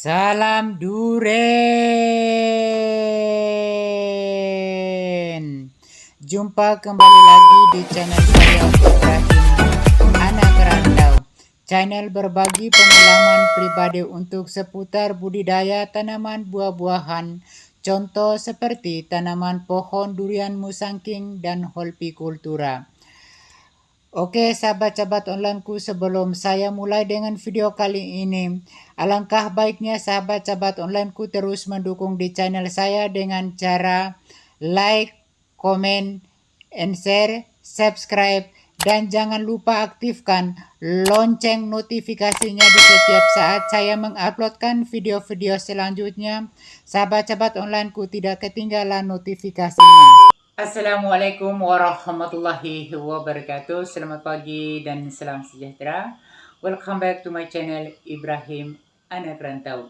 Salam Duren. Jumpa kembali lagi di channel saya Ibrahim Anak Rantau. Channel berbagi pengalaman pribadi untuk seputar budidaya tanaman buah-buahan. Contoh seperti tanaman pohon durian musangking dan hortikultura. Oke, sahabat-sahabat onlineku, sebelum saya mulai dengan video kali ini, alangkah baiknya sahabat-sahabat onlineku terus mendukung di channel saya dengan cara like, comment, and share, subscribe, dan jangan lupa aktifkan lonceng notifikasinya di setiap saat saya menguploadkan video-video selanjutnya. Sahabat-sahabat onlineku tidak ketinggalan notifikasinya. Assalamualaikum warahmatullahi wabarakatuh. Selamat pagi dan salam sejahtera. Welcome back to my channel Ibrahim Anak Rantau.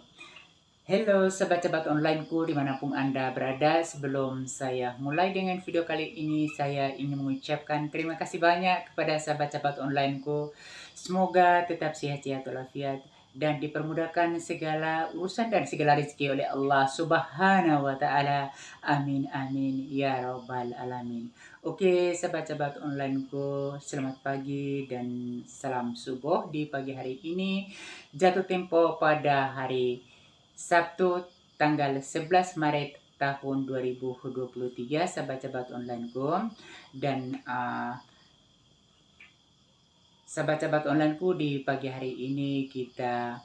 Hello sahabat-sahabat onlineku dimanapun Anda berada. Sebelum saya mulai dengan video kali ini, saya ingin mengucapkan terima kasih banyak kepada sahabat-sahabat onlineku. Semoga tetap sehat-sehat walafiat dan dipermudahkan segala urusan dan segala rezeki oleh Allah Subhanahu wa Ta'ala. Amin amin ya rabbal alamin. Oke, sahabat-sahabat onlineku, selamat pagi dan salam subuh di pagi hari ini. Jatuh tempo pada hari Sabtu tanggal 11 Maret tahun 2023, sahabat-sahabat onlineku. Dan sahabat-sahabat onlineku, di pagi hari ini kita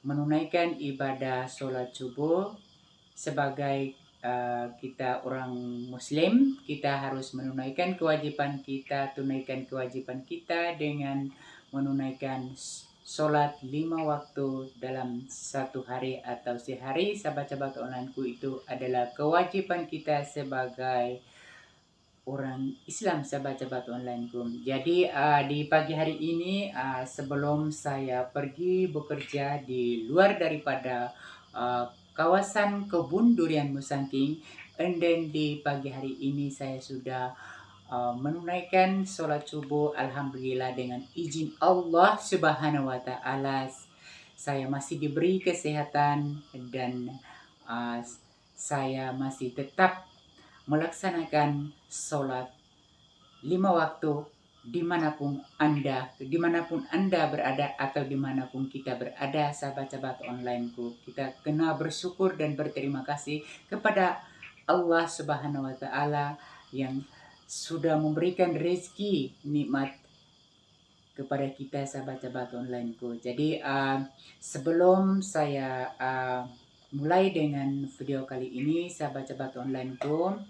menunaikan ibadah sholat subuh. Sebagai kita orang muslim, kita harus menunaikan kewajiban kita, tunaikan kewajiban kita dengan menunaikan sholat 5 waktu dalam satu hari atau sehari. Sahabat-sahabat onlineku, itu adalah kewajiban kita sebagai orang Islam, sahabat-sahabat onlineku. Jadi di pagi hari ini, sebelum saya pergi bekerja di luar daripada kawasan kebun durian musangking, and then di pagi hari ini saya sudah menunaikan sholat subuh. Alhamdulillah, dengan izin Allah Subhanahu wa Ta'ala, saya masih diberi kesehatan dan saya masih tetap melaksanakan sholat 5 waktu dimanapun Anda berada atau dimanapun kita berada. Sahabat-sahabat onlineku, kita kena bersyukur dan berterima kasih kepada Allah Subhanahu wa Ta'ala yang sudah memberikan rezeki nikmat kepada kita, sahabat-sahabat onlineku. Jadi sebelum saya mulai dengan video kali ini, sahabat-sahabat onlineku,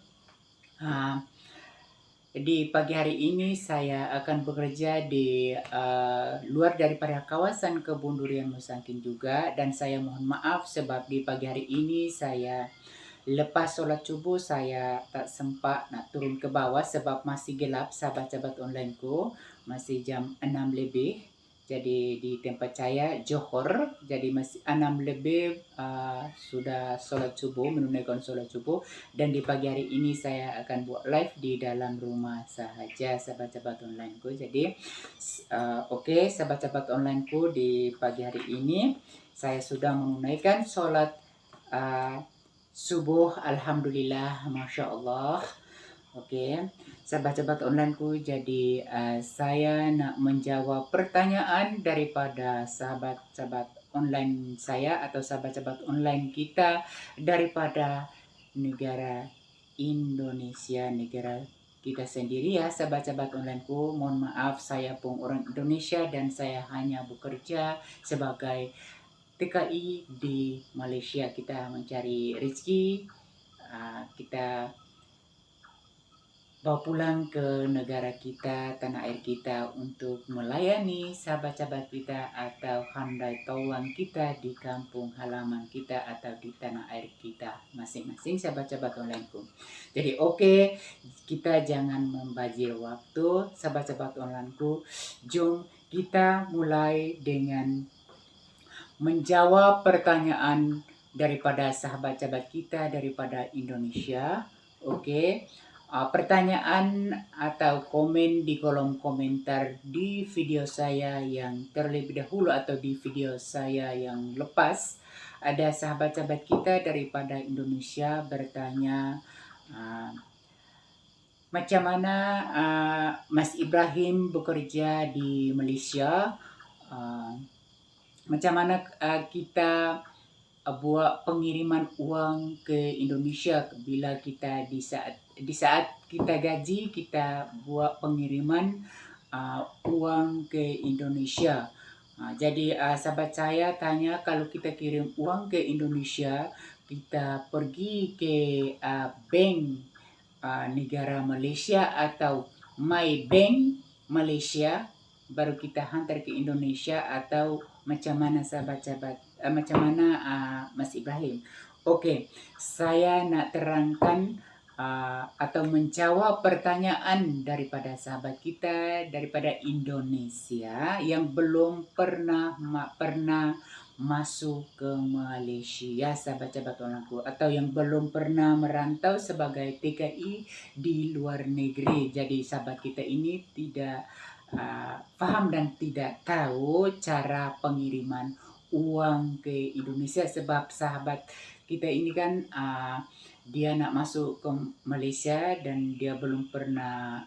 di pagi hari ini saya akan bekerja di luar daripada kawasan kebun durian musangking juga. Dan saya mohon maaf sebab di pagi hari ini saya lepas sholat subuh saya tak sempat nak turun ke bawah sebab masih gelap, sahabat-sahabat onlineku. Masih jam 6 lebih. Jadi di tempat saya Johor, jadi masih 6 lebih sudah sholat subuh, menunaikan sholat subuh. Dan di pagi hari ini saya akan buat live di dalam rumah sahaja, sahabat-sahabat onlineku. Jadi oke, sahabat-sahabat onlineku, di pagi hari ini saya sudah menunaikan sholat subuh. Alhamdulillah, Masya Allah. Oke, sahabat-sahabat onlineku, jadi saya nak menjawab pertanyaan daripada sahabat-sahabat online saya atau sahabat-sahabat online kita daripada negara Indonesia, negara kita sendiri ya, sahabat-sahabat onlineku. Mohon maaf, saya pun orang Indonesia dan saya hanya bekerja sebagai TKI di Malaysia. Kita mencari rezeki, kita bawa pulang ke negara kita, tanah air kita, untuk melayani sahabat-sahabat kita atau handai taulang kita di kampung halaman kita atau di tanah air kita masing-masing, sahabat-sahabat onlineku. Jadi oke, kita jangan membazir waktu, sahabat-sahabat onlineku. Jom kita mulai dengan menjawab pertanyaan daripada sahabat-sahabat kita daripada Indonesia. Oke. Pertanyaan atau komen di kolom komentar di video saya yang terlebih dahulu atau di video saya yang lepas, ada sahabat-sahabat kita daripada Indonesia bertanya, macam mana Mas Ibrahim bekerja di Malaysia, macam mana kita buat pengiriman uang ke Indonesia bila kita di saat kita gaji, kita buat pengiriman uang ke Indonesia. Jadi sahabat saya tanya, kalau kita kirim uang ke Indonesia, kita pergi ke bank negara Malaysia atau My Bank Malaysia baru kita hantar ke Indonesia, atau macam mana sahabat-sahabat, macam mana Mas Ibrahim? Okey, saya nak terangkan atau menjawab pertanyaan daripada sahabat kita daripada Indonesia yang belum pernah masuk ke Malaysia, sahabat-sahabat onlineku, atau yang belum pernah merantau sebagai TKI di luar negeri. Jadi sahabat kita ini tidak faham dan tidak tahu cara pengiriman uang ke Indonesia, sebab sahabat kita ini kan dia nak masuk ke Malaysia dan dia belum pernah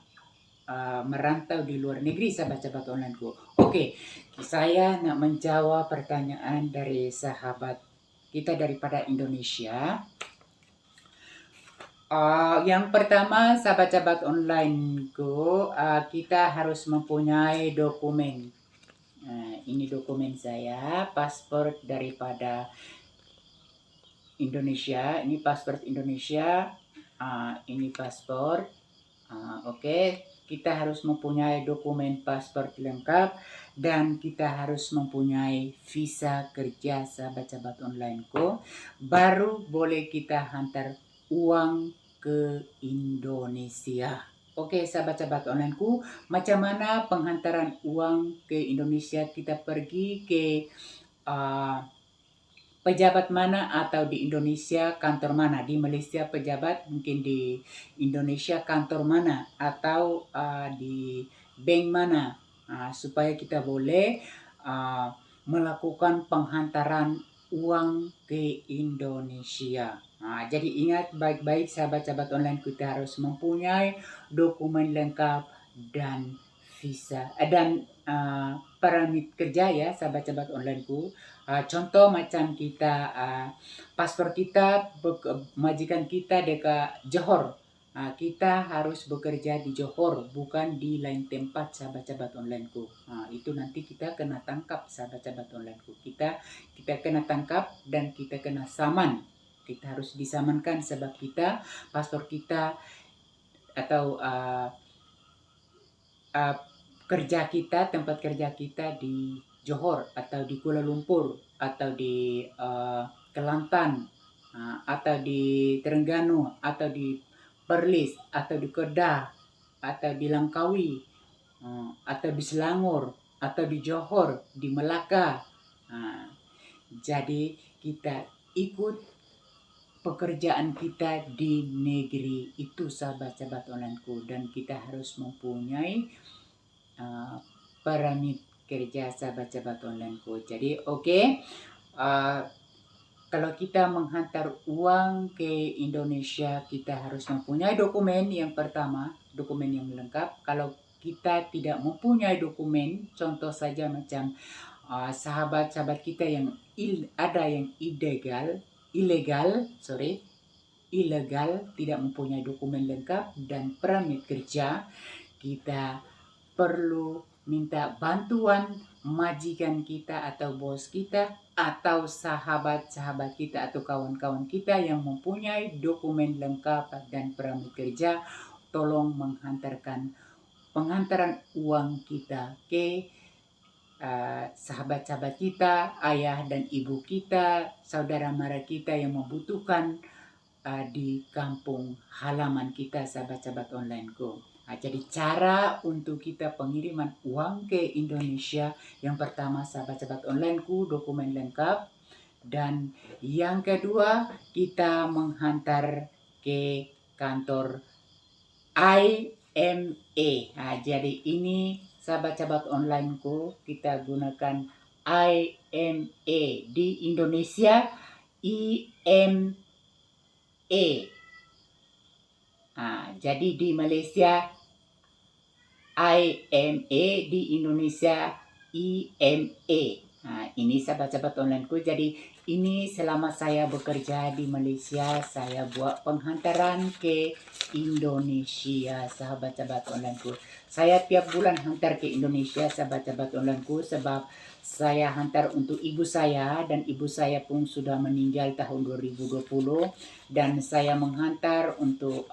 merantau di luar negeri, sahabat-sahabat onlineku. Okey, saya nak menjawab pertanyaan dari sahabat kita daripada Indonesia. Yang pertama, sahabat-sahabat onlineku, kita harus mempunyai dokumen. Ini dokumen saya, paspor daripada Indonesia. Ini paspor Indonesia. Ini paspor. Okey, kita harus mempunyai dokumen paspor lengkap dan kita harus mempunyai visa kerja, sahabat-sahabat onlineku. Baru boleh kita hantar uang ke Indonesia. Okey, sahabat-sahabat onlineku, macam mana penghantaran uang ke Indonesia? Kita pergi ke pejabat mana, atau di Indonesia kantor mana? Di Malaysia pejabat, mungkin di Indonesia kantor mana, atau di bank mana, supaya kita boleh melakukan penghantaran uang ke Indonesia. Jadi ingat baik-baik sahabat-sahabat online, kita harus mempunyai dokumen lengkap dan visa dan permit kerja ya, sahabat-sahabat onlineku. Contoh macam kita paspor kita, majikan kita dekat Johor. Kita harus bekerja di Johor, bukan di lain tempat, sahabat-sahabat onlineku. Itu nanti kita kena tangkap, sahabat-sahabat onlineku. Kita kena tangkap dan kita kena saman. Kita harus disamankan sebab kita paspor kita atau kerja kita, tempat kerja kita di Johor atau di Kuala Lumpur atau di Kelantan atau di Terengganu atau di Perlis atau di Kedah atau di Langkawi atau di Selangor atau di Johor, di Melaka. Jadi kita ikut pekerjaan kita di negeri itu, sahabat-sahabat onlineku, dan kita harus mempunyai permit kerja, sahabat-sahabat onlineku. Jadi okey, kalau kita menghantar uang ke Indonesia, kita harus mempunyai dokumen. Yang pertama, dokumen yang lengkap. Kalau kita tidak mempunyai dokumen, contoh saja macam sahabat-sahabat kita yang ada yang ilegal, tidak mempunyai dokumen lengkap dan permit kerja, kita perlu minta bantuan majikan kita atau bos kita atau sahabat-sahabat kita atau kawan-kawan kita yang mempunyai dokumen lengkap dan permit kerja, tolong penghantaran uang kita ke sahabat-sahabat kita, ayah dan ibu kita, saudara mara kita yang membutuhkan di kampung halaman kita, sahabat-sahabat onlineku. Jadi cara untuk kita pengiriman uang ke Indonesia, yang pertama sahabat-sahabat onlineku, dokumen lengkap, dan yang kedua kita menghantar ke kantor IMA. Jadi ini sahabat-sahabat onlineku, kita gunakan IMA. Di Indonesia IMA. Jadi di Malaysia IMA, di Indonesia IMA. Ini sahabat-sahabat onlineku. Jadi ini selama saya bekerja di Malaysia, saya buat penghantaran ke Indonesia, sahabat-sahabat onlineku. Saya tiap bulan hantar ke Indonesia, sahabat-sahabat onlineku, sebab saya hantar untuk ibu saya, dan ibu saya pun sudah meninggal tahun 2020, dan saya menghantar untuk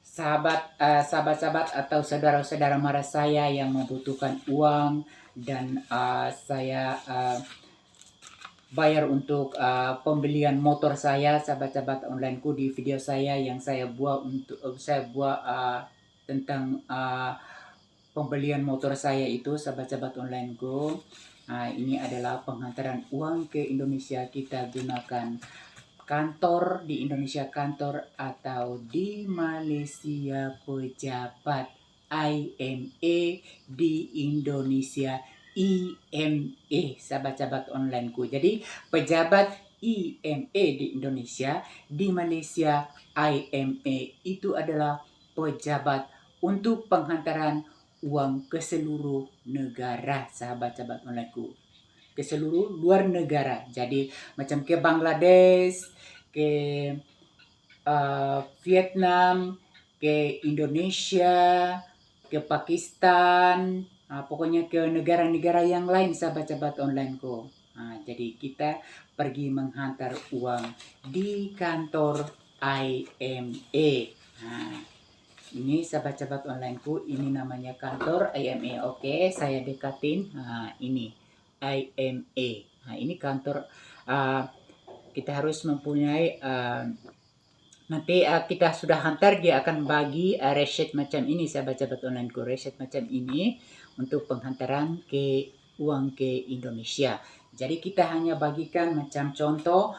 sahabat-sahabat atau saudara-saudara mara saya yang membutuhkan uang, dan saya bayar untuk pembelian motor saya, sahabat-sahabat onlineku. Di video saya yang saya buat tentang pembelian motor saya itu, sahabat-sahabat onlineku. Ini adalah penghantaran uang ke Indonesia. Kita gunakan kantor di Indonesia, kantor, atau di Malaysia pejabat IMA, di Indonesia IMA, sahabat-sahabat onlineku. Jadi pejabat IMA di Indonesia, di Malaysia IMA itu adalah pejabat untuk penghantaran uang ke seluruh negara, sahabat-sahabat onlineku, ke seluruh luar negara. Jadi macam ke Bangladesh, ke Vietnam, ke Indonesia, ke Pakistan, pokoknya ke negara-negara yang lain, sahabat-sahabat onlineku. Jadi kita pergi menghantar uang di kantor IMA. Ini sahabat-sahabat onlineku, ini namanya kantor IMA. Oke, saya dekatin. Ini IMA. Ini kantor. Kita harus mempunyai nanti kita sudah hantar, dia akan bagi resit macam ini, sahabat-sahabat onlineku. Resit macam ini untuk penghantaran ke uang ke Indonesia. Jadi kita hanya bagikan macam contoh,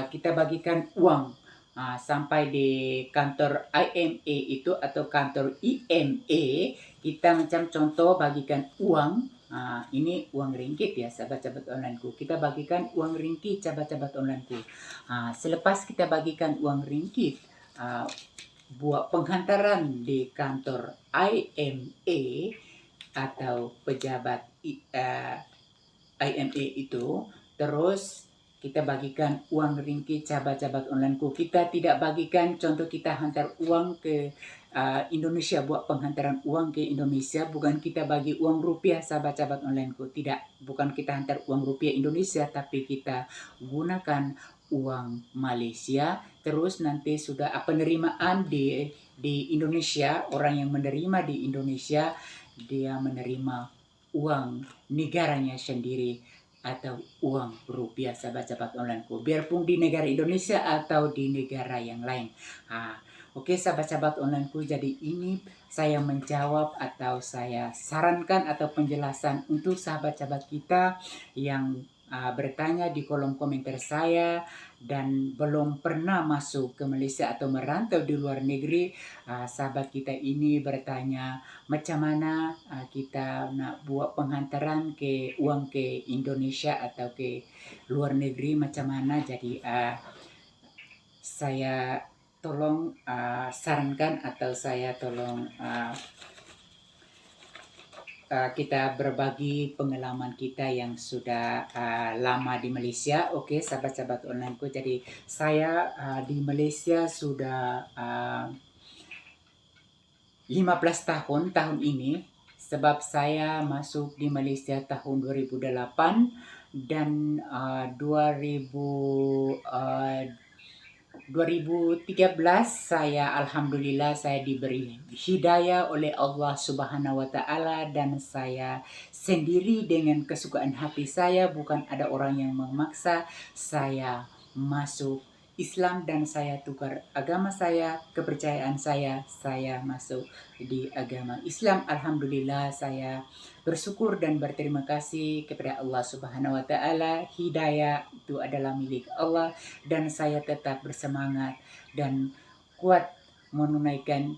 kita bagikan uang sampai di kantor IMA itu atau kantor IMA, kita macam contoh bagikan uang. Ini uang ringgit ya, sahabat-sahabat onlineku. Kita bagikan uang ringgit, sahabat-sahabat onlineku. Selepas kita bagikan uang ringgit, buat penghantaran di kantor IMA atau pejabat IMA itu, terus kita bagikan uang ringgit, sahabat-sahabat onlineku. Kita tidak bagikan, contoh kita hantar uang ke Indonesia, buat penghantaran uang ke Indonesia, bukan kita bagi uang rupiah, sahabat-sahabat onlineku. Tidak, bukan kita hantar uang rupiah Indonesia, tapi kita gunakan uang Malaysia. Terus nanti sudah penerimaan di Indonesia, orang yang menerima di Indonesia, dia menerima uang negaranya sendiri atau uang rupiah, sahabat-sahabat onlineku, biarpun di negara Indonesia atau di negara yang lain. Oke, sahabat-sahabat onlineku, jadi ini saya menjawab atau saya sarankan atau penjelasan untuk sahabat-sahabat kita yang bertanya di kolom komentar saya dan belum pernah masuk ke Malaysia atau merantau di luar negeri. Sahabat kita ini bertanya macam mana kita nak buat penghantaran ke uang ke Indonesia atau ke luar negeri, macam mana. Jadi saya tolong sarankan atau saya tolong kita berbagi pengalaman kita yang sudah lama di Malaysia. Oke, sahabat-sahabat onlineku, jadi saya di Malaysia sudah 15 tahun ini, sebab saya masuk di Malaysia tahun 2008 dan 2013 saya alhamdulillah saya diberi hidayah oleh Allah Subhanahu wa taala, dan saya sendiri dengan kesukaan hati saya, bukan ada orang yang memaksa saya masuk Islam, dan saya tukar agama saya, kepercayaan saya masuk di agama Islam. Alhamdulillah, saya bersyukur dan berterima kasih kepada Allah Subhanahu wa taala. Hidayah itu adalah milik Allah, dan saya tetap bersemangat dan kuat menunaikan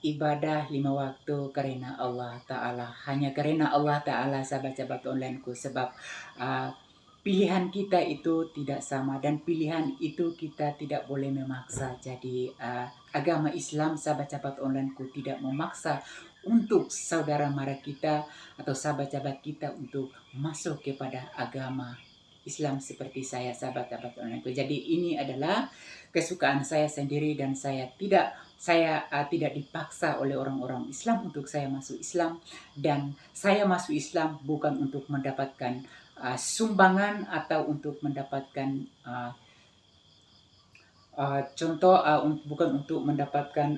ibadah 5 waktu karena Allah Ta'ala. Hanya karena Allah Ta'ala, sahabat-sahabat onlineku. Sebab pilihan kita itu tidak sama dan pilihan itu kita tidak boleh memaksa. Jadi agama Islam, sahabat-sahabat onlineku, tidak memaksa untuk saudara mara kita atau sahabat-sahabat kita untuk masuk kepada agama Islam seperti saya, sahabat-sahabat onlineku. Jadi ini adalah kesukaan saya sendiri dan saya tidak dipaksa oleh orang-orang Islam untuk saya masuk Islam, dan saya masuk Islam bukan untuk mendapatkan sumbangan atau untuk mendapatkan bukan untuk mendapatkan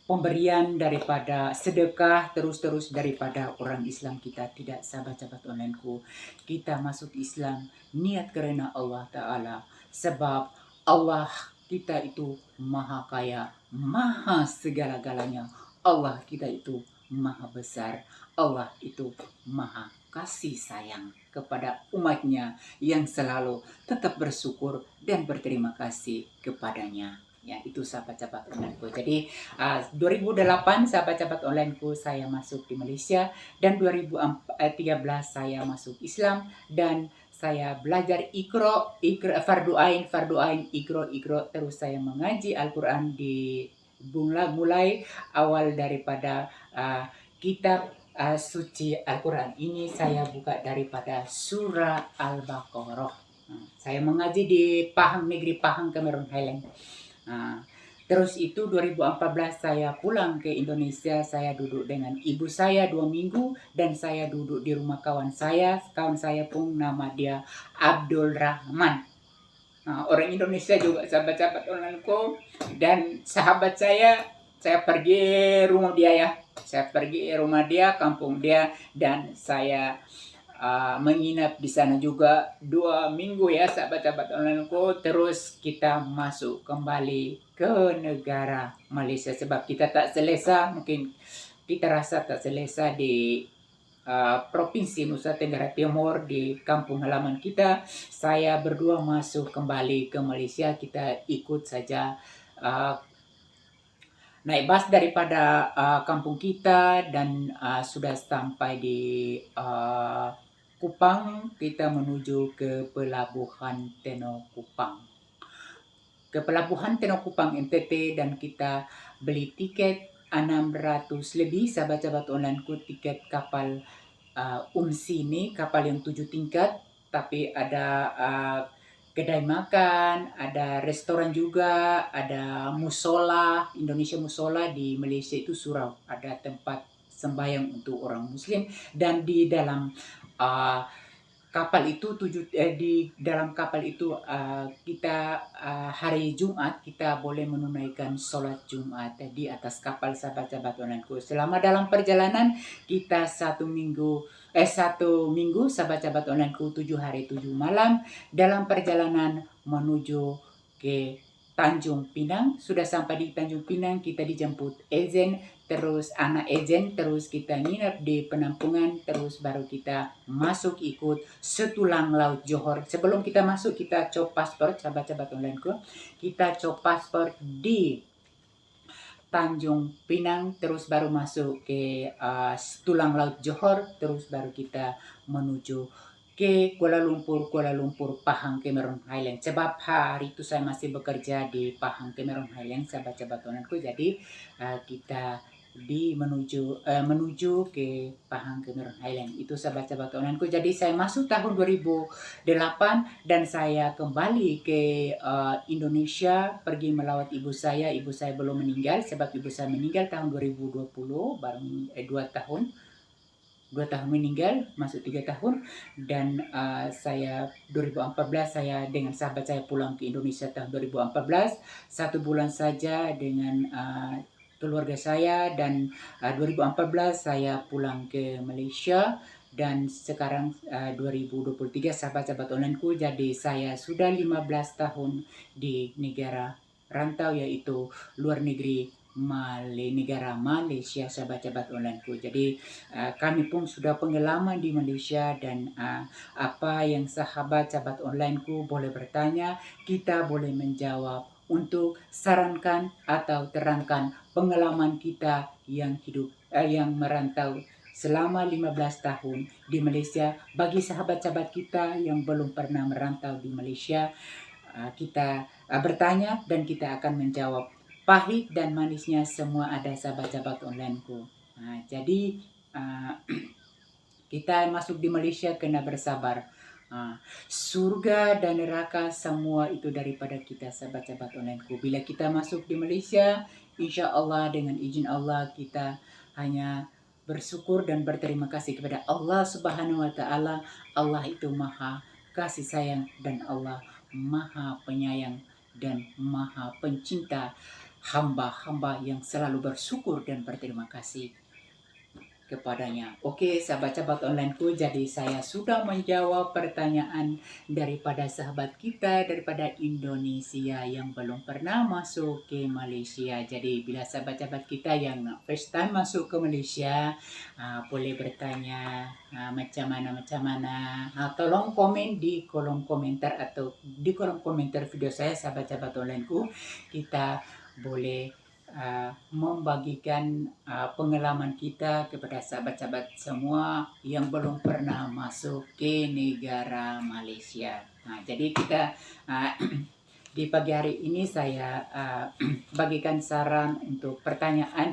pemberian daripada sedekah terus-terus daripada orang Islam kita. Tidak, sahabat-sahabat onlineku. Kita masuk Islam niat karena Allah Ta'ala. Sebab Allah kita itu maha kaya, maha segala-galanya. Allah kita itu maha besar. Allah itu maha kasih sayang kepada umatnya yang selalu tetap bersyukur dan berterima kasih kepadanya. Ya, itu sahabat-sahabat onlineku. Jadi 2008 sahabat-sahabat onlineku saya masuk di Malaysia, dan 2013 saya masuk Islam, dan saya belajar Iqra, fardu ain, Iqra, terus saya mengaji Al-Quran di mulai awal daripada kitab suci Al-Quran. Ini saya buka daripada surah Al-Baqarah. Saya mengaji di Pahang, negeri Pahang, Cameron Highland. Terus itu 2014 saya pulang ke Indonesia. Saya duduk dengan ibu saya 2 minggu, dan saya duduk di rumah kawan saya. Kawan saya pun nama dia Abdul Rahman. Orang Indonesia juga, sahabat-sahabat onlineku. Dan sahabat saya pergi rumah dia ya. Saya pergi rumah dia, kampung dia, dan saya menginap di sana juga 2 minggu ya, sahabat-sahabat onlineku. Terus kita masuk kembali ke negara Malaysia, sebab kita tak selesa, mungkin kita rasa tak selesa di Provinsi Nusa Tenggara Timur, di kampung halaman kita. Saya berdua masuk kembali ke Malaysia. Kita ikut saja naik bas daripada kampung kita, dan sudah sampai di Kupang. Kita menuju ke Pelabuhan Tenau Kupang. Ke Pelabuhan Tenau Kupang NTT, dan kita beli tiket 600 lebih, sahabat-sahabat onlineku, tiket kapal Unsini, kapal yang 7 tingkat, tapi ada kedai makan, ada restoran juga, ada musola. Indonesia musola, di Malaysia itu surau, ada tempat sembahyang untuk orang Muslim. Dan di dalam kapal itu di dalam kapal itu kita hari Jumat kita boleh menunaikan sholat Jumat di atas kapal, sahabat-sahabat onlineku. Selama dalam perjalanan kita 1 minggu sahabat-sahabat onlineku, 7 hari 7 malam dalam perjalanan menuju ke Tanjung Pinang. Sudah sampai di Tanjung Pinang, kita dijemput ejen, terus anak ejen, terus kita nginep di penampungan, terus baru kita masuk ikut setulang laut Johor. Sebelum kita masuk, kita cop paspor, sahabat-sahabat onlineku. Kita cop paspor di Tanjung Pinang, terus baru masuk ke setulang laut Johor, terus baru kita menuju ke Kuala Lumpur, Pahang, Cameron Highland. Sebab hari itu saya masih bekerja di Pahang, Cameron Highland, sahabat-sahabat onlineku. Jadi kita menuju ke Pahang, Cameron Highland. Itu sahabat-sahabat onlineku. Jadi saya masuk tahun 2008, dan saya kembali ke Indonesia, pergi melawat ibu saya. Ibu saya belum meninggal, sebab ibu saya meninggal tahun 2020, baru 2 tahun meninggal, masuk 3 tahun. Dan saya 2014 saya dengan sahabat saya pulang ke Indonesia tahun 2014, 1 bulan saja dengan keluarga saya, dan 2014 saya pulang ke Malaysia, dan sekarang 2023 sahabat-sahabat onlineku. Jadi saya sudah 15 tahun di negara rantau, yaitu luar negeri, negara Malaysia, sahabat-sahabat onlineku. Jadi kami pun sudah pengalaman di Malaysia, dan apa yang sahabat-sahabat onlineku boleh bertanya, kita boleh menjawab untuk sarankan atau terangkan pengalaman kita yang yang merantau selama 15 tahun di Malaysia. Bagi sahabat-sahabat kita yang belum pernah merantau di Malaysia, kita bertanya dan kita akan menjawab. Pahit dan manisnya semua ada, sahabat-sahabat onlineku. Jadi kita masuk di Malaysia kena bersabar. Surga dan neraka semua itu daripada kita, sahabat-sahabat onlineku. Bila kita masuk di Malaysia, insya Allah dengan izin Allah kita hanya bersyukur dan berterima kasih kepada Allah Subhanahu wa Ta'ala. Allah itu Maha kasih sayang dan Allah Maha penyayang dan Maha pencinta hamba-hamba yang selalu bersyukur dan berterima kasih kepadanya. Oke, sahabat-sahabat onlineku, jadi saya sudah menjawab pertanyaan daripada sahabat kita daripada Indonesia yang belum pernah masuk ke Malaysia. Jadi bila sahabat-sahabat kita yang first time masuk ke Malaysia, boleh bertanya macam mana. Tolong komen di kolom komentar atau di kolom komentar video saya, sahabat-sahabat onlineku. Kita boleh membagikan pengalaman kita kepada sahabat-sahabat semua yang belum pernah masuk ke negara Malaysia. Jadi kita di pagi hari ini saya bagikan saran untuk pertanyaan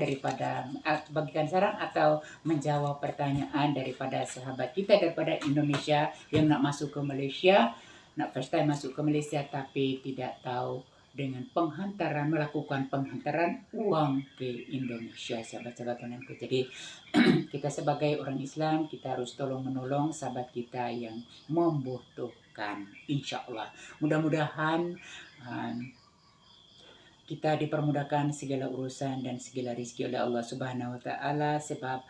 bagikan saran atau menjawab pertanyaan daripada sahabat kita daripada Indonesia yang nak masuk ke Malaysia, nak first time masuk ke Malaysia tapi tidak tahu dengan melakukan penghantaran uang ke Indonesia, sahabat-sahabat onlineku. Jadi kita sebagai orang Islam, kita harus tolong menolong sahabat kita yang membutuhkan, insya Allah. Mudah-mudahan kita dipermudahkan segala urusan dan segala rezeki oleh Allah Subhanahu wa Ta'ala, sebab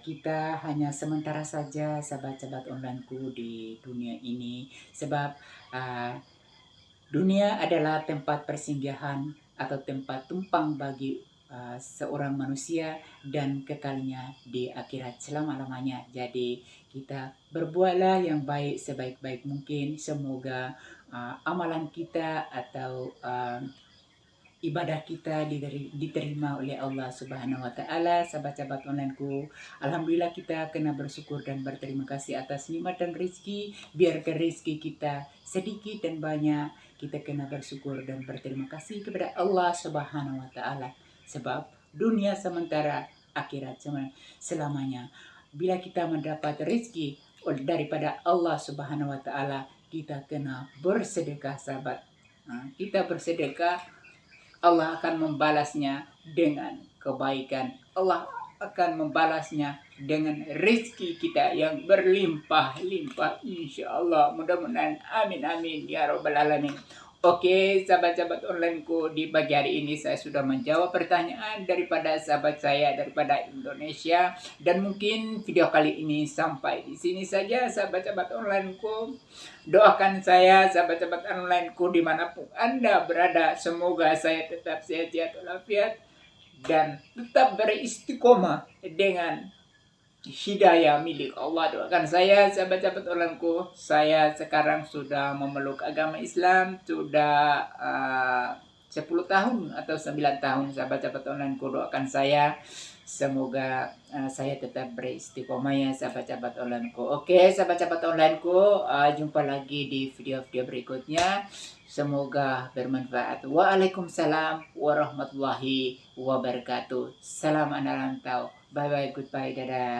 kita hanya sementara saja, sahabat-sahabat onlineku, di dunia ini. Sebab dunia adalah tempat persinggahan atau tempat tumpang bagi seorang manusia dan kekalnya di akhirat selama-lamanya. Jadi kita berbuatlah yang baik sebaik-baik mungkin. Semoga amalan kita atau ibadah kita diterima oleh Allah Subhanahu wa Ta'ala. Sahabat-sahabat onlineku, alhamdulillah kita kena bersyukur dan berterima kasih atas nikmat dan rezeki. Biarkan rezeki kita sedikit dan banyak, kita kena bersyukur dan berterima kasih kepada Allah Subhanahu wa Ta'ala. Sebab dunia sementara, akhirat selamanya. Bila kita mendapat rezeki daripada Allah Subhanahu wa Ta'ala, kita kena bersedekah, sahabat. Kita bersedekah, Allah akan membalasnya dengan kebaikan. Allah akan membalasnya dengan rezeki kita yang berlimpah-limpah, insya Allah. Mudah-mudahan, amin ya rabbal alamin. Oke, sahabat-sahabat onlineku, di pagi hari ini saya sudah menjawab pertanyaan daripada sahabat saya daripada Indonesia. Dan mungkin video kali ini sampai di sini saja, sahabat-sahabat onlineku. Doakan saya, sahabat-sahabat onlineku, dimanapun Anda berada. Semoga saya tetap sehat walafiat dan tetap beristiqomah dengan hidayah milik Allah. Doakan saya, sahabat-sahabat onlineku. Saya sekarang sudah memeluk agama Islam sudah 10 tahun atau 9 tahun, sahabat-sahabat onlineku. Doakan saya, semoga saya tetap beristiqomah ya, sahabat-sahabat onlineku. Oke, sahabat-sahabat onlineku, jumpa lagi di video-video berikutnya. Semoga bermanfaat. Waalaikumsalam warahmatullahi wabarakatuh. Salam anak rantau. Bye bye, goodbye, dadah.